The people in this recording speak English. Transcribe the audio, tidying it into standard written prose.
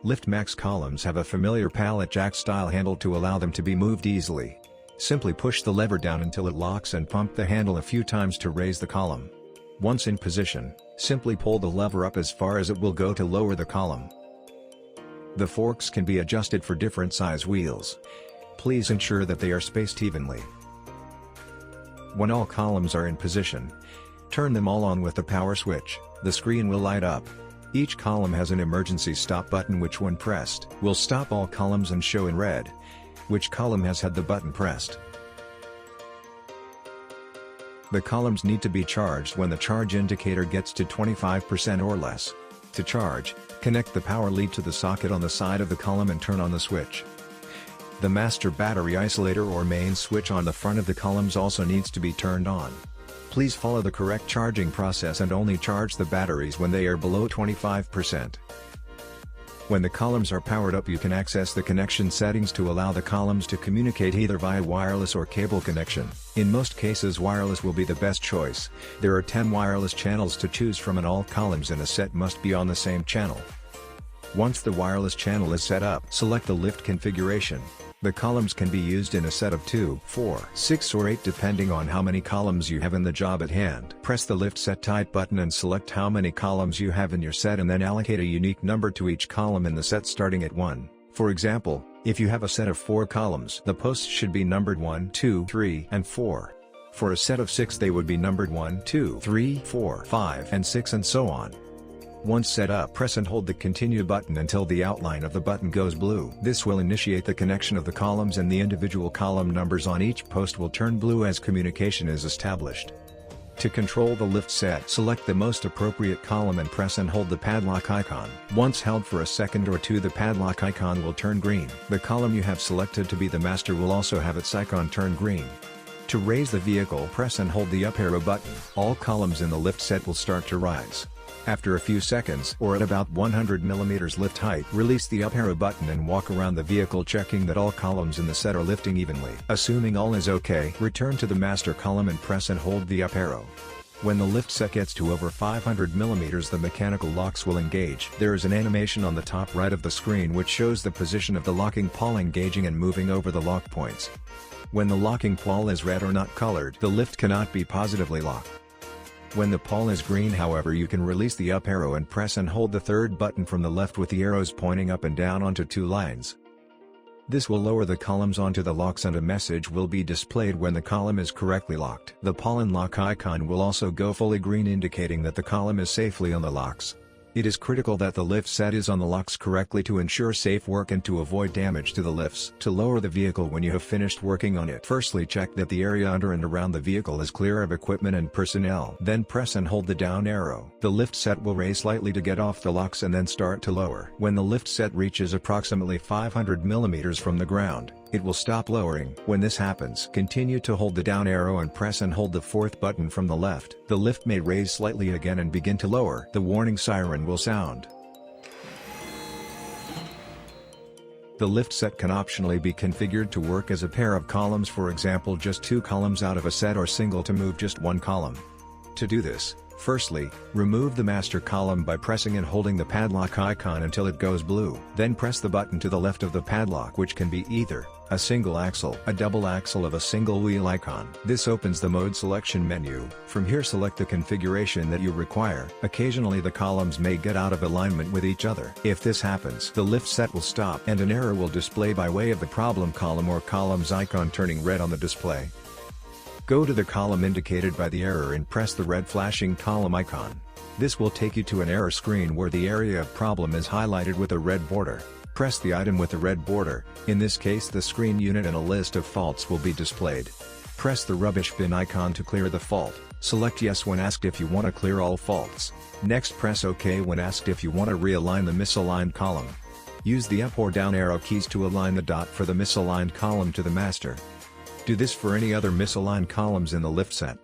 LiftMax columns have a familiar pallet jack style handle to allow them to be moved easily. Simply push the lever down until it locks and pump the handle a few times to raise the column. Once in position, simply pull the lever up as far as it will go to lower the column. The forks can be adjusted for different size wheels. Please ensure that they are spaced evenly. When all columns are in position, turn them all on with the power switch. The screen will light up. Each column has an emergency stop button which when pressed, will stop all columns and show in red which column has had the button pressed. The columns need to be charged when the charge indicator gets to 25% or less. To charge, connect the power lead to the socket on the side of the column and turn on the switch. The master battery isolator or main switch on the front of the columns also needs to be turned on. Please follow the correct charging process and only charge the batteries when they are below 25%. When the columns are powered up, you can access the connection settings to allow the columns to communicate either via wireless or cable connection. In most cases wireless will be the best choice. There are 10 wireless channels to choose from and all columns in a set must be on the same channel. Once the wireless channel is set up, select the lift configuration. The columns can be used in a set of 2, 4, 6 or 8 depending on how many columns you have in the job at hand. Press the lift set type button and select how many columns you have in your set and then allocate a unique number to each column in the set starting at 1. For example, if you have a set of 4 columns, the posts should be numbered 1, 2, 3, and 4. For a set of 6 they would be numbered 1, 2, 3, 4, 5, and 6 and so on. Once set up, press and hold the continue button until the outline of the button goes blue. This will initiate the connection of the columns and the individual column numbers on each post will turn blue as communication is established. To control the lift set, select the most appropriate column and press and hold the padlock icon. Once held for a second or two, the padlock icon will turn green. The column you have selected to be the master will also have its icon turn green. To raise the vehicle, press and hold the up arrow button. All columns in the lift set will start to rise. After a few seconds, or at about 100 mm lift height, release the up arrow button and walk around the vehicle checking that all columns in the set are lifting evenly. Assuming all is okay, return to the master column and press and hold the up arrow. When the lift set gets to over 500 mm, the mechanical locks will engage. There is an animation on the top right of the screen which shows the position of the locking pawl engaging and moving over the lock points. When the locking pawl is red or not colored, the lift cannot be positively locked. When the pawl is green, however, you can release the up arrow and press and hold the third button from the left with the arrows pointing up and down onto 2 lines. This will lower the columns onto the locks and a message will be displayed when the column is correctly locked. The pawl and lock icon will also go fully green indicating that the column is safely on the locks. It is critical that the lift set is on the locks correctly to ensure safe work and to avoid damage to the lifts. To lower the vehicle when you have finished working on it, firstly check that the area under and around the vehicle is clear of equipment and personnel. Then press and hold the down arrow. The lift set will raise slightly to get off the locks and then start to lower. When the lift set reaches approximately 500 mm from the ground, it will stop lowering. When this happens, continue to hold the down arrow and press and hold the 4th button from the left. The lift may raise slightly again and begin to lower. The warning siren will sound. The lift set can optionally be configured to work as a pair of columns, for example just 2 columns out of a set, or single to move just 1 column. To do this, firstly, remove the master column by pressing and holding the padlock icon until it goes blue. Then press the button to the left of the padlock, which can be either a single axle, a double axle of a single wheel icon. This opens the mode selection menu. From here select the configuration that you require. Occasionally the columns may get out of alignment with each other. If this happens, the lift set will stop and an error will display by way of the problem column or columns icon turning red on the display. Go to the column indicated by the error and press the red flashing column icon. This will take you to an error screen where the area of problem is highlighted with a red border. Press the item with the red border, in this case the screen unit, and a list of faults will be displayed. Press the rubbish bin icon to clear the fault. Select yes when asked if you want to clear all faults. Next press OK when asked if you want to realign the misaligned column. Use the up or down arrow keys to align the dot for the misaligned column to the master. Do this for any other misaligned columns in the lift set.